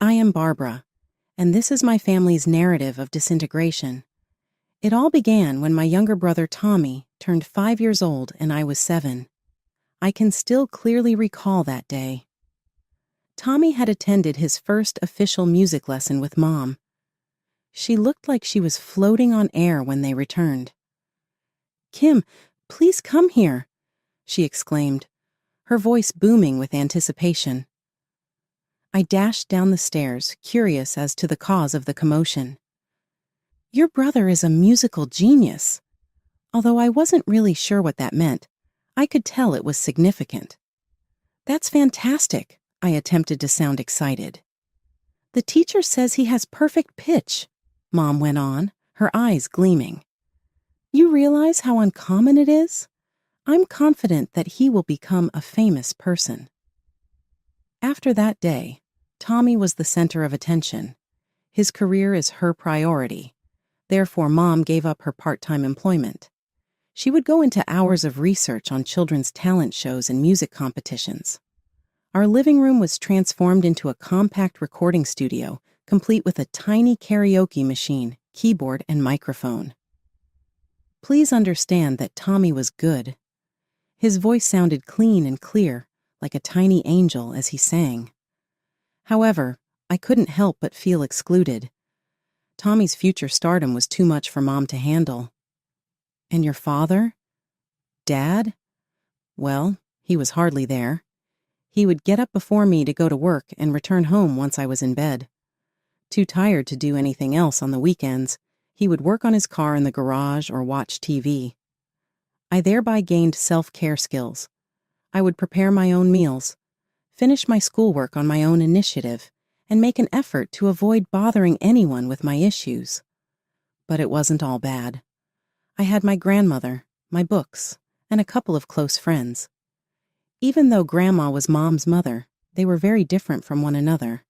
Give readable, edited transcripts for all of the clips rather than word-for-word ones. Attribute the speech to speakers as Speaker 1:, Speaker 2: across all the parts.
Speaker 1: I am Barbara, and this is my family's narrative of disintegration. It all began when my younger brother Tommy turned 5 years old and I was 7. I can still clearly recall that day. Tommy had attended his first official music lesson with Mom. She looked like she was floating on air when they returned. "Kim, please come here," she exclaimed, her voice booming with anticipation. I dashed down the stairs, curious as to the cause of the commotion. "Your brother is a musical genius." Although I wasn't really sure what that meant, I could tell it was significant. "That's fantastic," I attempted to sound excited. "The teacher says he has perfect pitch," Mom went on, her eyes gleaming. "You realize how uncommon it is? I'm confident that he will become a famous person." After that day, Tommy was the center of attention. His career is her priority. Therefore, Mom gave up her part-time employment. She would go into hours of research on children's talent shows and music competitions. Our living room was transformed into a compact recording studio, complete with a tiny karaoke machine, keyboard, and microphone. Please understand that Tommy was good. His voice sounded clean and clear, like a tiny angel as he sang. However, I couldn't help but feel excluded. Tommy's future stardom was too much for Mom to handle. "And your father? Dad?" Well, he was hardly there. He would get up before me to go to work and return home once I was in bed. Too tired to do anything else on the weekends, he would work on his car in the garage or watch TV. I thereby gained self-care skills. I would prepare my own meals, finish my schoolwork on my own initiative, and make an effort to avoid bothering anyone with my issues. But it wasn't all bad. I had my grandmother, my books, and a couple of close friends. Even though Grandma was Mom's mother, they were very different from one another.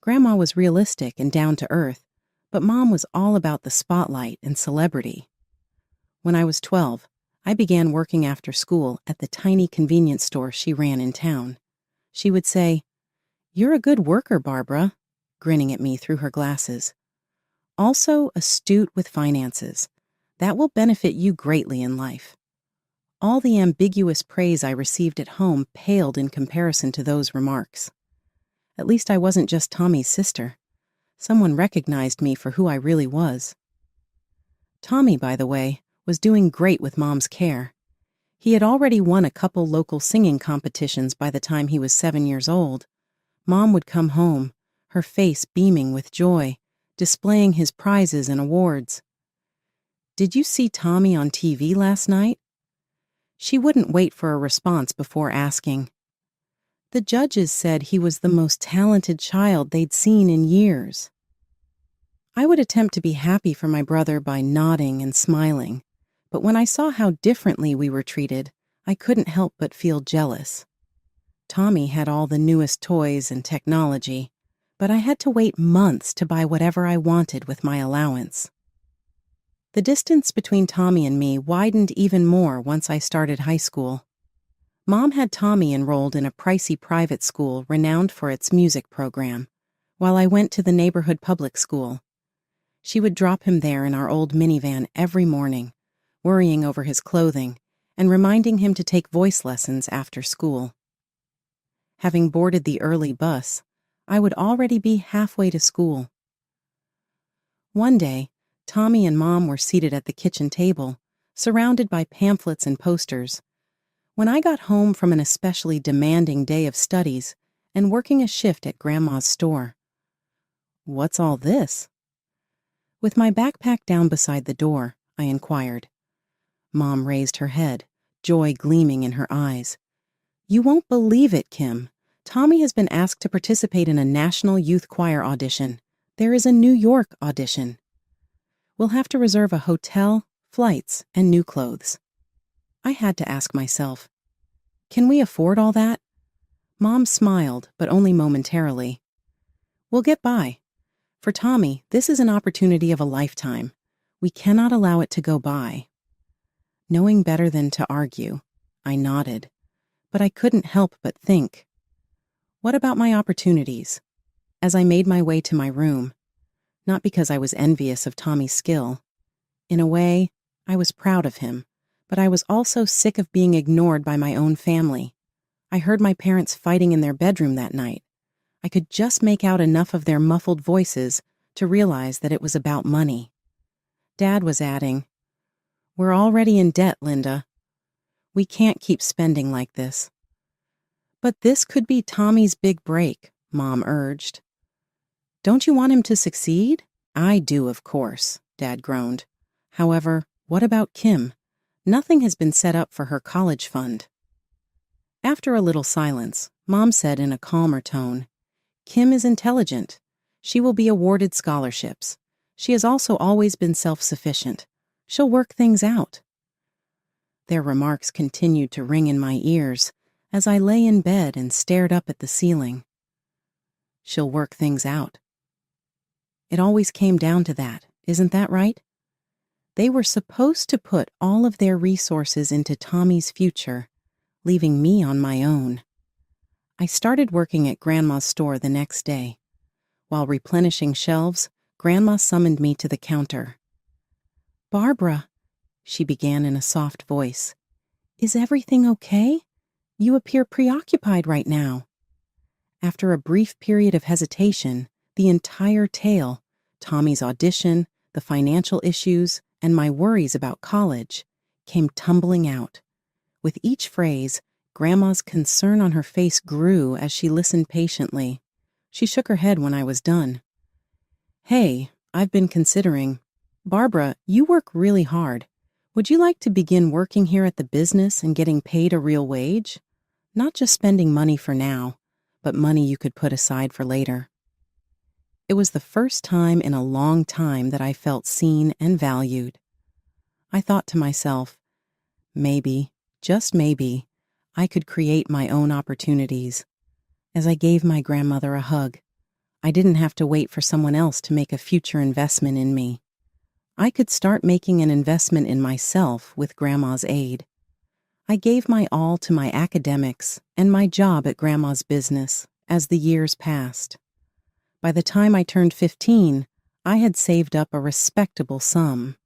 Speaker 1: Grandma was realistic and down to earth, but Mom was all about the spotlight and celebrity. When I was 12, I began working after school at the tiny convenience store she ran in town. She would say, "You're a good worker, Barbara," grinning at me through her glasses. "Also astute with finances. That will benefit you greatly in life." All the ambiguous praise I received at home paled in comparison to those remarks. At least I wasn't just Tommy's sister. Someone recognized me for who I really was. Tommy, by the way, was doing great with Mom's care. He had already won a couple local singing competitions by the time he was 7 years old. Mom would come home, her face beaming with joy, displaying his prizes and awards. "Did you see Tommy on TV last night?" She wouldn't wait for a response before asking. "The judges said he was the most talented child they'd seen in years." I would attempt to be happy for my brother by nodding and smiling, but when I saw how differently we were treated, I couldn't help but feel jealous. Tommy had all the newest toys and technology, but I had to wait months to buy whatever I wanted with my allowance. The distance between Tommy and me widened even more once I started high school. Mom had Tommy enrolled in a pricey private school renowned for its music program, while I went to the neighborhood public school. She would drop him there in our old minivan every morning, worrying over his clothing and reminding him to take voice lessons after school. Having boarded the early bus, I would already be halfway to school. One day, Tommy and Mom were seated at the kitchen table, surrounded by pamphlets and posters. When I got home from an especially demanding day of studies and working a shift at Grandma's store. "What's all this?" With my backpack down beside the door, I inquired. Mom raised her head, joy gleaming in her eyes. "You won't believe it, Kim. Tommy has been asked to participate in a national youth choir audition. There is a New York audition. We'll have to reserve a hotel, flights, and new clothes." I had to ask myself, can we afford all that? Mom smiled, but only momentarily. "We'll get by. For Tommy, this is an opportunity of a lifetime. We cannot allow it to go by." Knowing better than to argue, I nodded, but I couldn't help but think. What about my opportunities? As I made my way to my room, not because I was envious of Tommy's skill. In a way, I was proud of him, but I was also sick of being ignored by my own family. I heard my parents fighting in their bedroom that night. I could just make out enough of their muffled voices to realize that it was about money. Dad was adding, "We're already in debt, Linda. We can't keep spending like this." "But this could be Tommy's big break," Mom urged. "Don't you want him to succeed?" "I do, of course," Dad groaned. "However, what about Kim? Nothing has been set up for her college fund." After a little silence, Mom said in a calmer tone, "Kim is intelligent. She will be awarded scholarships. She has also always been self-sufficient. She'll work things out." Their remarks continued to ring in my ears as I lay in bed and stared up at the ceiling. She'll work things out. It always came down to that, isn't that right? They were supposed to put all of their resources into Tommy's future, leaving me on my own. I started working at Grandma's store the next day. While replenishing shelves, Grandma summoned me to the counter. "Barbara," she began in a soft voice, "is everything okay? You appear preoccupied right now." After a brief period of hesitation, the entire tale, Tommy's audition, the financial issues, and my worries about college, came tumbling out. With each phrase, Grandma's concern on her face grew as she listened patiently. She shook her head when I was done. "Hey, I've been considering. Barbara, you work really hard. Would you like to begin working here at the business and getting paid a real wage? Not just spending money for now, but money you could put aside for later." It was the first time in a long time that I felt seen and valued. I thought to myself, maybe, just maybe, I could create my own opportunities. As I gave my grandmother a hug, I didn't have to wait for someone else to make a future investment in me. I could start making an investment in myself with Grandma's aid. I gave my all to my academics and my job at Grandma's business as the years passed. By the time I turned 15, I had saved up a respectable sum.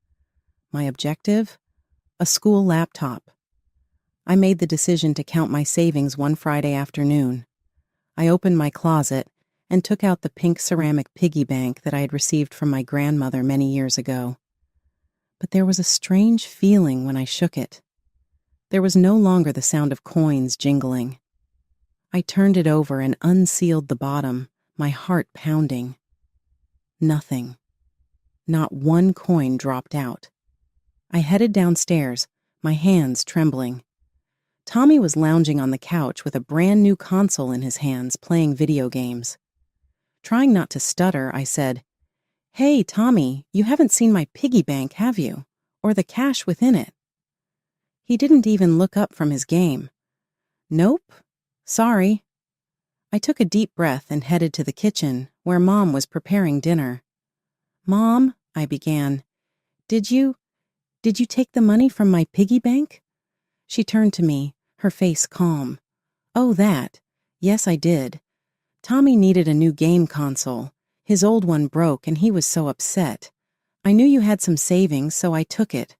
Speaker 1: My objective? A school laptop. I made the decision to count my savings one Friday afternoon. I opened my closet and took out the pink ceramic piggy bank that I had received from my grandmother many years ago. But there was a strange feeling when I shook it. There was no longer the sound of coins jingling. I turned it over and unsealed the bottom, my heart pounding. Nothing. Not one coin dropped out. I headed downstairs, my hands trembling. Tommy was lounging on the couch with a brand new console in his hands, playing video games. Trying not to stutter, I said, "Hey, Tommy, you haven't seen my piggy bank, have you? Or the cash within it?" He didn't even look up from his game. "Nope. Sorry." I took a deep breath and headed to the kitchen, where Mom was preparing dinner. "Mom," I began, Did you take the money from my piggy bank?" She turned to me, her face calm. "Oh, that. Yes, I did. Tommy needed a new game console. His old one broke and he was so upset. I knew you had some savings, so I took it."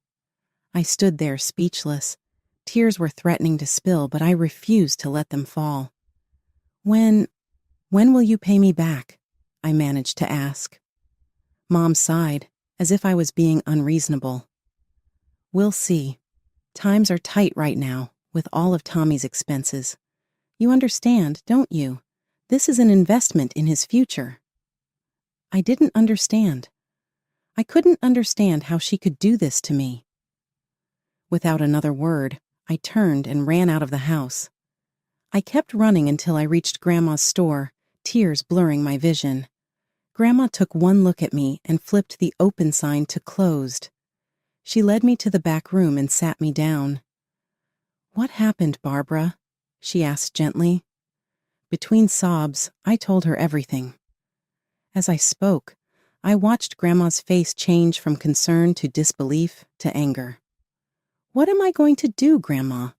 Speaker 1: I stood there speechless. Tears were threatening to spill, but I refused to let them fall. When will you pay me back?" I managed to ask. Mom sighed, as if I was being unreasonable. "We'll see. Times are tight right now, with all of Tommy's expenses. You understand, don't you? This is an investment in his future." I didn't understand. I couldn't understand how she could do this to me. Without another word, I turned and ran out of the house. I kept running until I reached Grandma's store, tears blurring my vision. Grandma took one look at me and flipped the open sign to closed. She led me to the back room and sat me down. "What happened, Barbara?" she asked gently. Between sobs, I told her everything. As I spoke, I watched Grandma's face change from concern to disbelief to anger. "What am I going to do, Grandma?"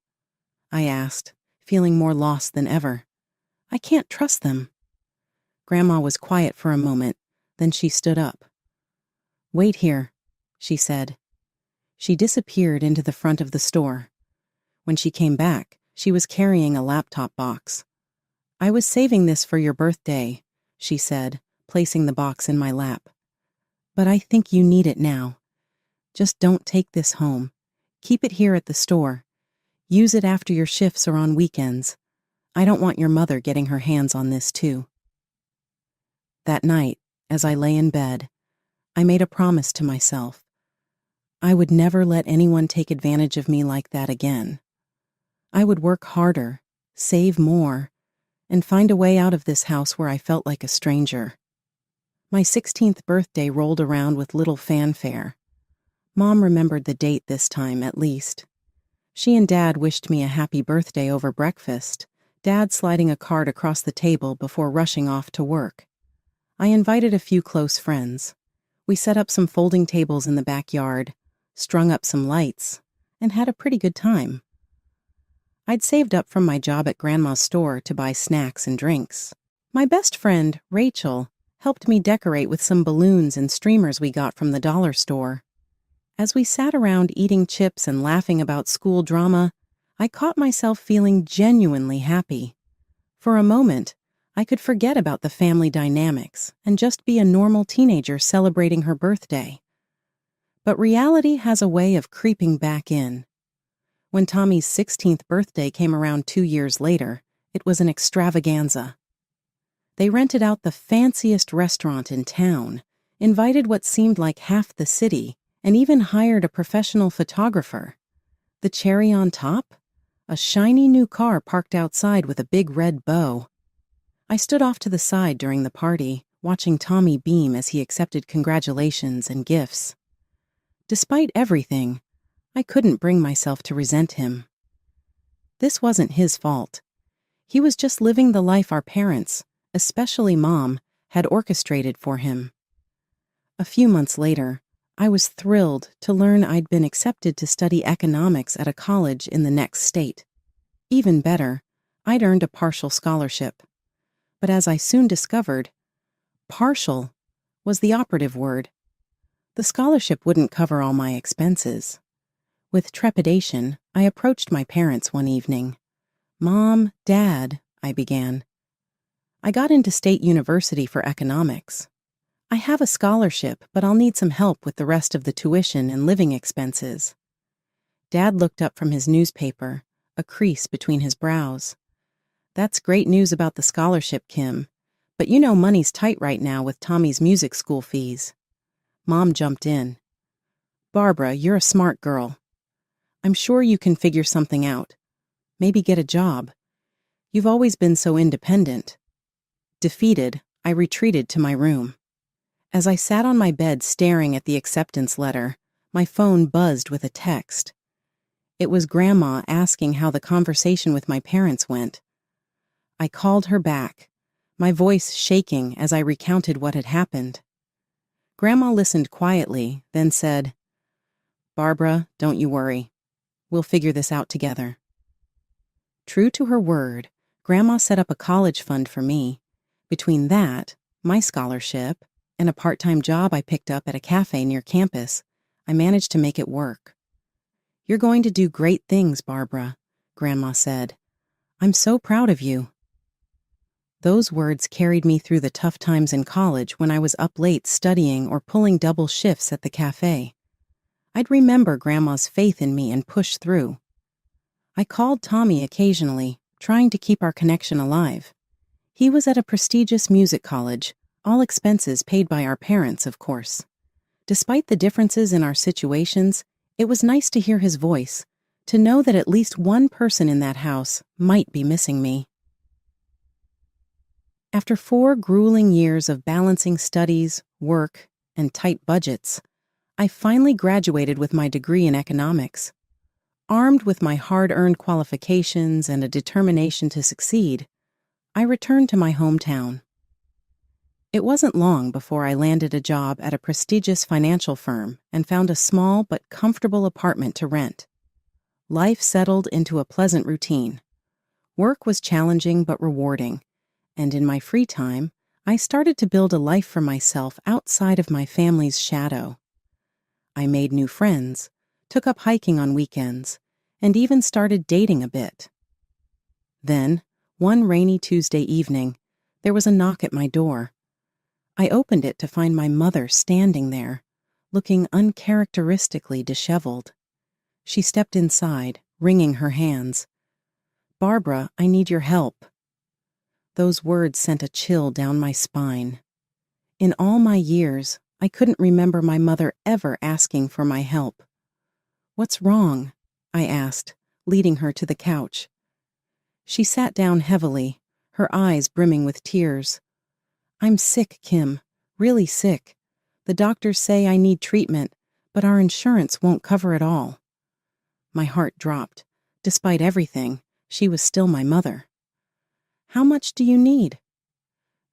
Speaker 1: I asked, feeling more lost than ever. "I can't trust them." Grandma was quiet for a moment, then she stood up. "Wait here," she said. She disappeared into the front of the store. When she came back, she was carrying a laptop box. "I was saving this for your birthday," she said, placing the box in my lap. "But I think you need it now. Just don't take this home. Keep it here at the store. Use it after your shifts or on weekends. I don't want your mother getting her hands on this too." That night, as I lay in bed, I made a promise to myself. I would never let anyone take advantage of me like that again. I would work harder, save more, and find a way out of this house where I felt like a stranger. My 16th birthday rolled around with little fanfare. Mom remembered the date this time, at least. She and Dad wished me a happy birthday over breakfast, Dad sliding a card across the table before rushing off to work. I invited a few close friends. We set up some folding tables in the backyard, strung up some lights, and had a pretty good time. I'd saved up from my job at Grandma's store to buy snacks and drinks. My best friend, Rachel, helped me decorate with some balloons and streamers we got from the dollar store. As we sat around eating chips and laughing about school drama, I caught myself feeling genuinely happy. For a moment, I could forget about the family dynamics and just be a normal teenager celebrating her birthday. But reality has a way of creeping back in. When Tommy's 16th birthday came around 2 years later, it was an extravaganza. They rented out the fanciest restaurant in town, invited what seemed like half the city, and even hired a professional photographer. The cherry on top? A shiny new car parked outside with a big red bow. I stood off to the side during the party, watching Tommy beam as he accepted congratulations and gifts. Despite everything, I couldn't bring myself to resent him. This wasn't his fault. He was just living the life our parents, especially Mom, had orchestrated for him. A few months later, I was thrilled to learn I'd been accepted to study economics at a college in the next state. Even better, I'd earned a partial scholarship. But as I soon discovered, partial was the operative word. The scholarship wouldn't cover all my expenses. With trepidation, I approached my parents one evening. "Mom, Dad," I began. "I got into State University for economics. I have a scholarship, but I'll need some help with the rest of the tuition and living expenses." Dad looked up from his newspaper, a crease between his brows. "That's great news about the scholarship, Kim, but you know money's tight right now with Tommy's music school fees." Mom jumped in. "Barbara, you're a smart girl. I'm sure you can figure something out. Maybe get a job. You've always been so independent." Defeated, I retreated to my room. As I sat on my bed staring at the acceptance letter, my phone buzzed with a text. It was Grandma asking how the conversation with my parents went. I called her back, my voice shaking as I recounted what had happened. Grandma listened quietly, then said, "Barbara, don't you worry. We'll figure this out together." True to her word, Grandma set up a college fund for me. Between that, my scholarship, and a part-time job I picked up at a cafe near campus, I managed to make it work. "You're going to do great things, Barbara," Grandma said. "I'm so proud of you." Those words carried me through the tough times in college when I was up late studying or pulling double shifts at the cafe. I'd remember Grandma's faith in me and push through. I called Tommy occasionally, trying to keep our connection alive. He was at a prestigious music college, all expenses paid by our parents, of course. Despite the differences in our situations, it was nice to hear his voice, to know that at least one person in that house might be missing me. After 4 grueling years of balancing studies, work, and tight budgets, I finally graduated with my degree in economics. Armed with my hard-earned qualifications and a determination to succeed, I returned to my hometown. It wasn't long before I landed a job at a prestigious financial firm and found a small but comfortable apartment to rent. Life settled into a pleasant routine. Work was challenging but rewarding, and in my free time, I started to build a life for myself outside of my family's shadow. I made new friends, took up hiking on weekends, and even started dating a bit. Then, one rainy Tuesday evening, there was a knock at my door. I opened it to find my mother standing there, looking uncharacteristically disheveled. She stepped inside, wringing her hands. "Barbara, I need your help." Those words sent a chill down my spine. In all my years, I couldn't remember my mother ever asking for my help. "What's wrong?" I asked, leading her to the couch. She sat down heavily, her eyes brimming with tears. "I'm sick, Kim, really sick. The doctors say I need treatment, but our insurance won't cover it all." My heart dropped. Despite everything, she was still my mother. "How much do you need?"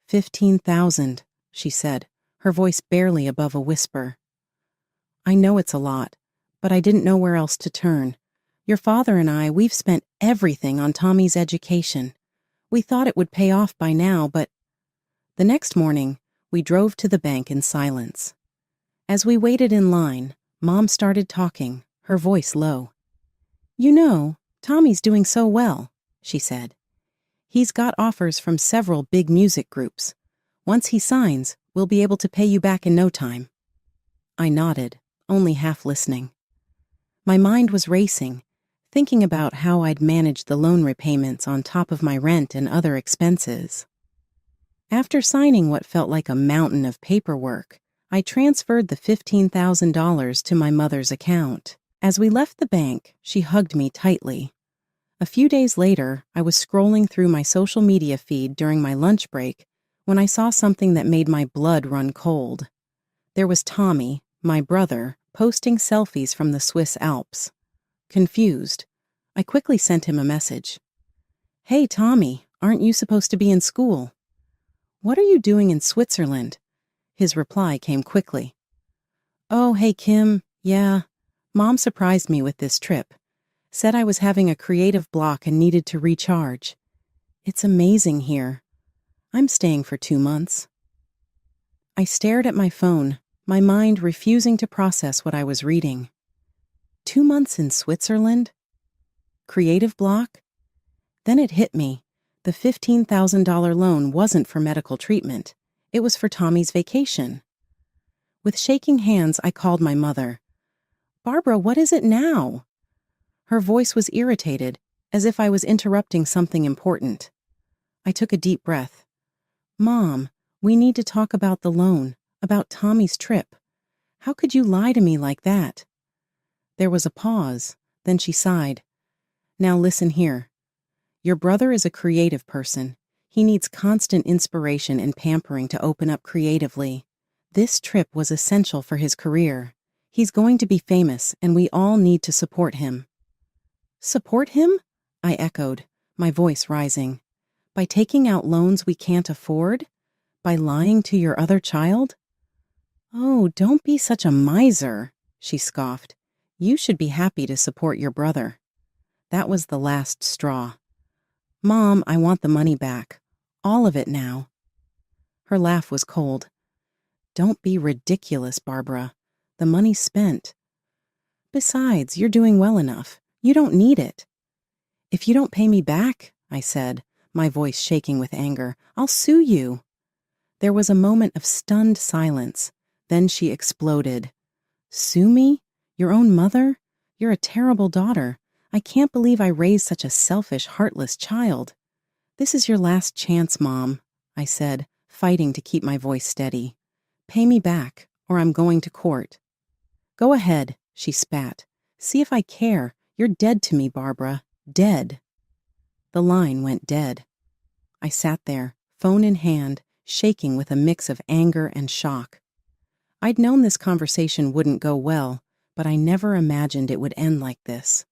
Speaker 1: 15,000, she said, her voice barely above a whisper. "I know it's a lot, but I didn't know where else to turn. Your father and we've spent everything on Tommy's education. We thought it would pay off by now, but..." The next morning, we drove to the bank in silence. As we waited in line, Mom started talking, her voice low. "You know, Tommy's doing so well," she said. "He's got offers from several big music groups. Once he signs, we'll be able to pay you back in no time." I nodded, only half listening. My mind was racing, thinking about how I'd manage the loan repayments on top of my rent and other expenses. After signing what felt like a mountain of paperwork, I transferred the $15,000 to my mother's account. As we left the bank, she hugged me tightly. A few days later, I was scrolling through my social media feed during my lunch break when I saw something that made my blood run cold. There was Tommy, my brother, posting selfies from the Swiss Alps. Confused, I quickly sent him a message. "Hey, Tommy, aren't you supposed to be in school?" "What are you doing in Switzerland?" His reply came quickly. "Oh, hey, Kim, yeah. Mom surprised me with this trip. Said I was having a creative block and needed to recharge. It's amazing here. I'm staying for 2 months." I stared at my phone, my mind refusing to process what I was reading. 2 months in Switzerland? Creative block? Then it hit me. The $15,000 loan wasn't for medical treatment. It was for Tommy's vacation. With shaking hands, I called my mother. "Barbara, what is it now?" Her voice was irritated, as if I was interrupting something important. I took a deep breath. "Mom, we need to talk about the loan, about Tommy's trip. How could you lie to me like that?" There was a pause, then she sighed. "Now listen here. Your brother is a creative person. He needs constant inspiration and pampering to open up creatively. This trip was essential for his career. He's going to be famous, and we all need to support him." "Support him?" I echoed, my voice rising. "By taking out loans we can't afford? By lying to your other child?" "Oh, don't be such a miser," she scoffed. "You should be happy to support your brother." That was the last straw. "Mom, I want the money back. All of it now." Her laugh was cold. "Don't be ridiculous, Barbara. The money's spent. Besides, you're doing well enough. You don't need it." "If you don't pay me back," I said, my voice shaking with anger, "I'll sue you." There was a moment of stunned silence. Then she exploded. "Sue me? Your own mother? You're a terrible daughter. I can't believe I raised such a selfish, heartless child." "This is your last chance, Mom," I said, fighting to keep my voice steady. "Pay me back, or I'm going to court." "Go ahead," she spat. "See if I care. You're dead to me, Barbara. Dead." The line went dead. I sat there, phone in hand, shaking with a mix of anger and shock. I'd known this conversation wouldn't go well, but I never imagined it would end like this.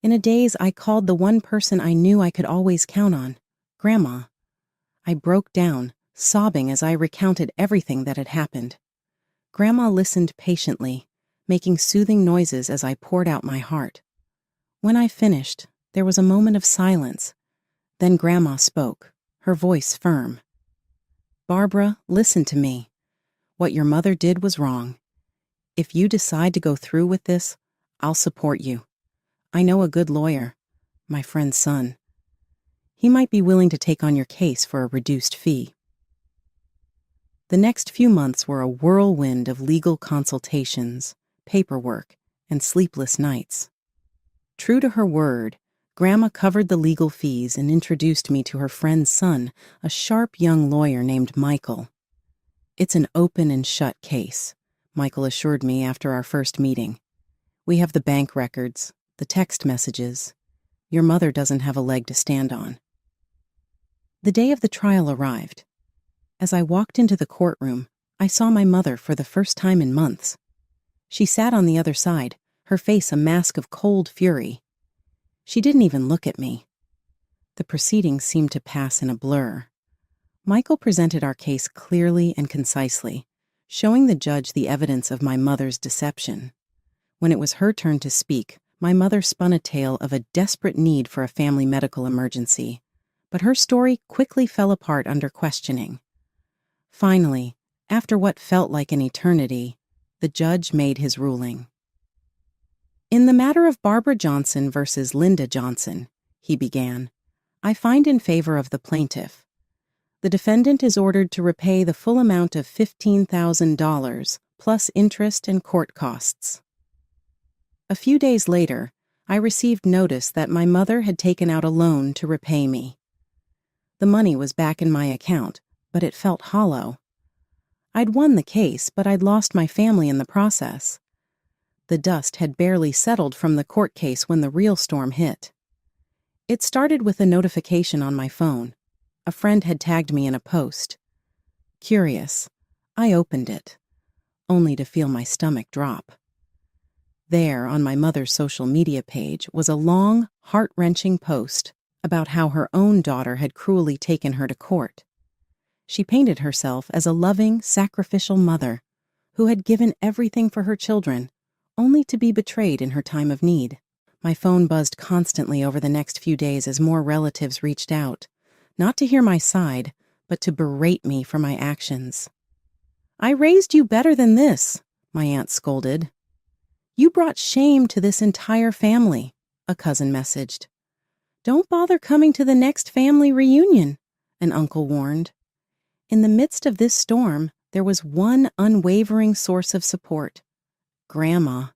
Speaker 1: In a daze, I called the one person I knew I could always count on, Grandma. I broke down, sobbing as I recounted everything that had happened. Grandma listened patiently, making soothing noises as I poured out my heart. When I finished, there was a moment of silence. Then Grandma spoke, her voice firm. Barbara, listen to me. What your mother did was wrong. If you decide to go through with this, I'll support you. I know a good lawyer, my friend's son. He might be willing to take on your case for a reduced fee. The next few months were a whirlwind of legal consultations, paperwork, and sleepless nights. True to her word, Grandma covered the legal fees and introduced me to her friend's son, a sharp young lawyer named Michael. It's an open and shut case, Michael assured me after our first meeting. We have the bank records, the text messages. Your mother doesn't have a leg to stand on. The day of the trial arrived. As I walked into the courtroom, I saw my mother for the first time in months. She sat on the other side, her face a mask of cold fury. She didn't even look at me. The proceedings seemed to pass in a blur. Michael presented our case clearly and concisely, showing the judge the evidence of my mother's deception. When it was her turn to speak, my mother spun a tale of a desperate need for a family medical emergency, but her story quickly fell apart under questioning. Finally, after what felt like an eternity, the judge made his ruling. In the matter of Barbara Johnson versus Linda Johnson, he began, I find in favor of the plaintiff. The defendant is ordered to repay the full amount of $15,000 plus interest and court costs. A few days later, I received notice that my mother had taken out a loan to repay me. The money was back in my account, but it felt hollow. I'd won the case, but I'd lost my family in the process. The dust had barely settled from the court case when the real storm hit. It started with a notification on my phone. A friend had tagged me in a post. Curious, I opened it, only to feel my stomach drop. There, on my mother's social media page, was a long, heart-wrenching post about how her own daughter had cruelly taken her to court. She painted herself as a loving, sacrificial mother who had given everything for her children, only to be betrayed in her time of need. My phone buzzed constantly over the next few days as more relatives reached out, not to hear my side, but to berate me for my actions. I raised you better than this, my aunt scolded. You brought shame to this entire family, a cousin messaged. Don't bother coming to the next family reunion, an uncle warned. In the midst of this storm, there was one unwavering source of support. Grandma.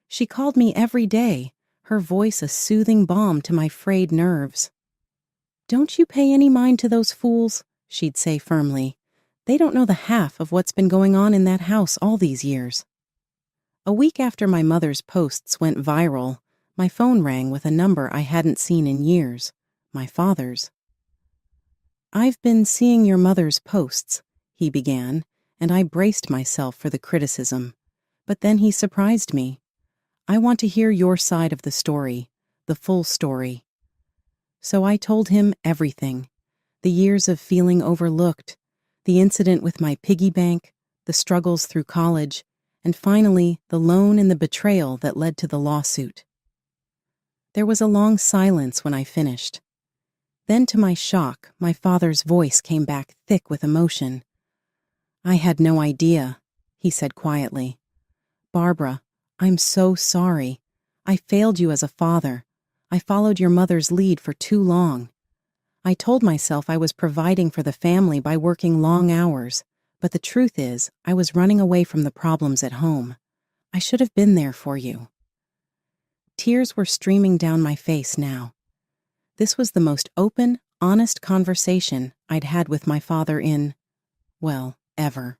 Speaker 1: She called me every day, her voice a soothing balm to my frayed nerves. Don't you pay any mind to those fools, she'd say firmly. They don't know the half of what's been going on in that house all these years. A week after my mother's posts went viral, my phone rang with a number I hadn't seen in years, my father's. I've been seeing your mother's posts, he began, and I braced myself for the criticism. But then he surprised me. I want to hear your side of the story, the full story. So I told him everything, the years of feeling overlooked, the incident with my piggy bank, the struggles through college, and finally the loan and the betrayal that led to the lawsuit. There was a long silence when I finished. Then, to my shock, my father's voice came back thick with emotion. I had no idea, he said quietly. Barbara, I'm so sorry. I failed you as a father. I followed your mother's lead for too long. I told myself I was providing for the family by working long hours, but the truth is, I was running away from the problems at home. I should have been there for you. Tears were streaming down my face now. This was the most open, honest conversation I'd had with my father ever.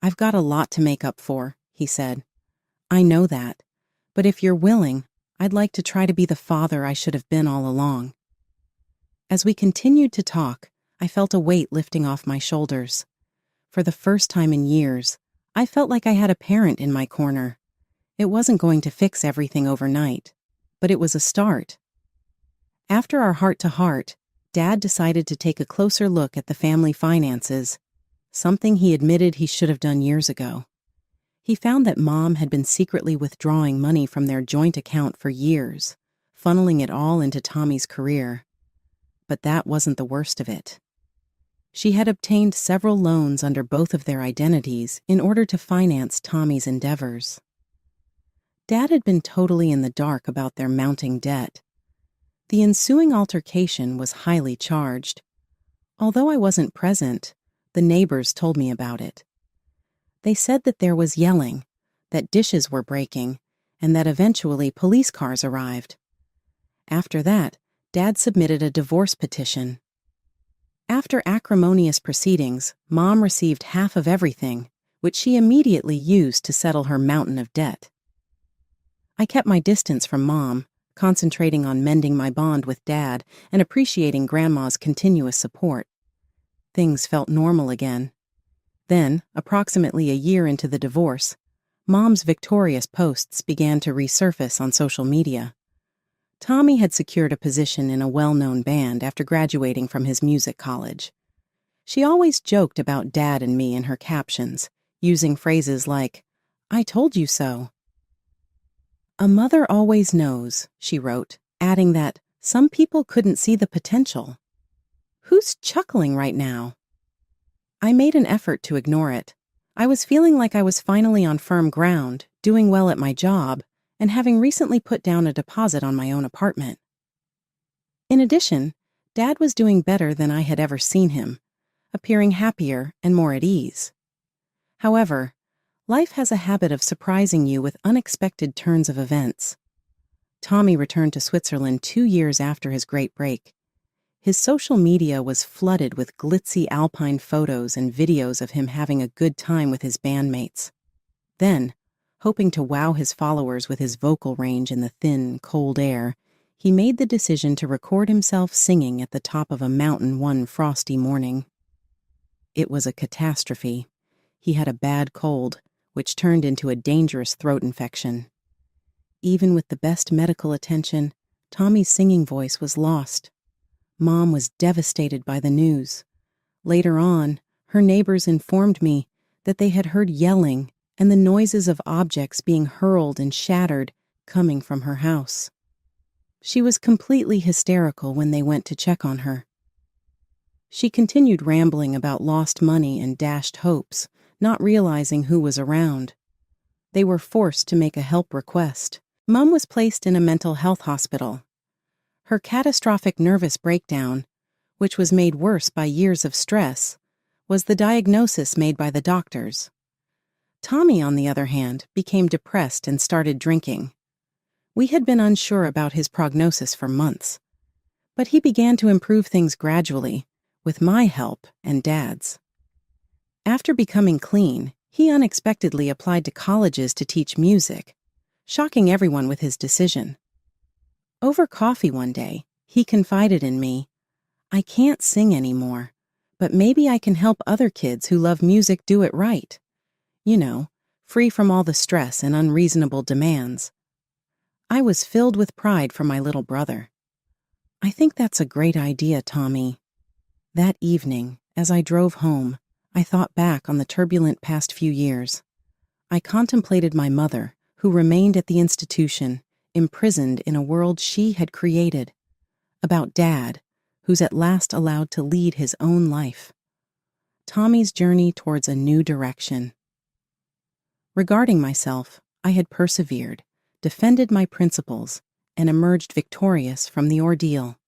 Speaker 1: I've got a lot to make up for, he said. I know that, but if you're willing, I'd like to try to be the father I should have been all along. As we continued to talk, I felt a weight lifting off my shoulders. For the first time in years, I felt like I had a parent in my corner. It wasn't going to fix everything overnight, but it was a start. After our heart-to-heart, Dad decided to take a closer look at the family finances, something he admitted he should have done years ago. He found that Mom had been secretly withdrawing money from their joint account for years, funneling it all into Tommy's career. But that wasn't the worst of it. She had obtained several loans under both of their identities in order to finance Tommy's endeavors. Dad had been totally in the dark about their mounting debt. The ensuing altercation was highly charged. Although I wasn't present, the neighbors told me about it. They said that there was yelling, that dishes were breaking, and that eventually police cars arrived. After that, Dad submitted a divorce petition. After acrimonious proceedings, Mom received half of everything, which she immediately used to settle her mountain of debt. I kept my distance from Mom, concentrating on mending my bond with Dad and appreciating Grandma's continuous support. Things felt normal again. Then, approximately a year into the divorce, Mom's victorious posts began to resurface on social media. Tommy had secured a position in a well-known band after graduating from his music college. She always joked about Dad and me in her captions, using phrases like, "I told you so." "A mother always knows," she wrote, adding that some people couldn't see the potential. Who's chuckling right now? I made an effort to ignore it. I was feeling like I was finally on firm ground, doing well at my job, and having recently put down a deposit on my own apartment. In addition, Dad was doing better than I had ever seen him, appearing happier and more at ease. However, life has a habit of surprising you with unexpected turns of events. Tommy returned to Switzerland 2 years after his great break. His social media was flooded with glitzy alpine photos and videos of him having a good time with his bandmates. Then, hoping to wow his followers with his vocal range in the thin, cold air, he made the decision to record himself singing at the top of a mountain one frosty morning. It was a catastrophe. He had a bad cold, which turned into a dangerous throat infection. Even with the best medical attention, Tommy's singing voice was lost. Mom was devastated by the news. Later on, her neighbors informed me that they had heard yelling and the noises of objects being hurled and shattered coming from her house. She was completely hysterical when they went to check on her. She continued rambling about lost money and dashed hopes, not realizing who was around. They were forced to make a help request. Mom was placed in a mental health hospital. Her catastrophic nervous breakdown, which was made worse by years of stress, was the diagnosis made by the doctors. Tommy, on the other hand, became depressed and started drinking. We had been unsure about his prognosis for months, but he began to improve things gradually, with my help and Dad's. After becoming clean, he unexpectedly applied to colleges to teach music, shocking everyone with his decision. Over coffee one day, he confided in me, "I can't sing anymore, but maybe I can help other kids who love music do it right. You know, free from all the stress and unreasonable demands." I was filled with pride for my little brother. "I think that's a great idea, Tommy." That evening, as I drove home, I thought back on the turbulent past few years. I contemplated my mother, who remained at the institution, imprisoned in a world she had created. About Dad, who's at last allowed to lead his own life. Tommy's journey towards a new direction. Regarding myself, I had persevered, defended my principles, and emerged victorious from the ordeal.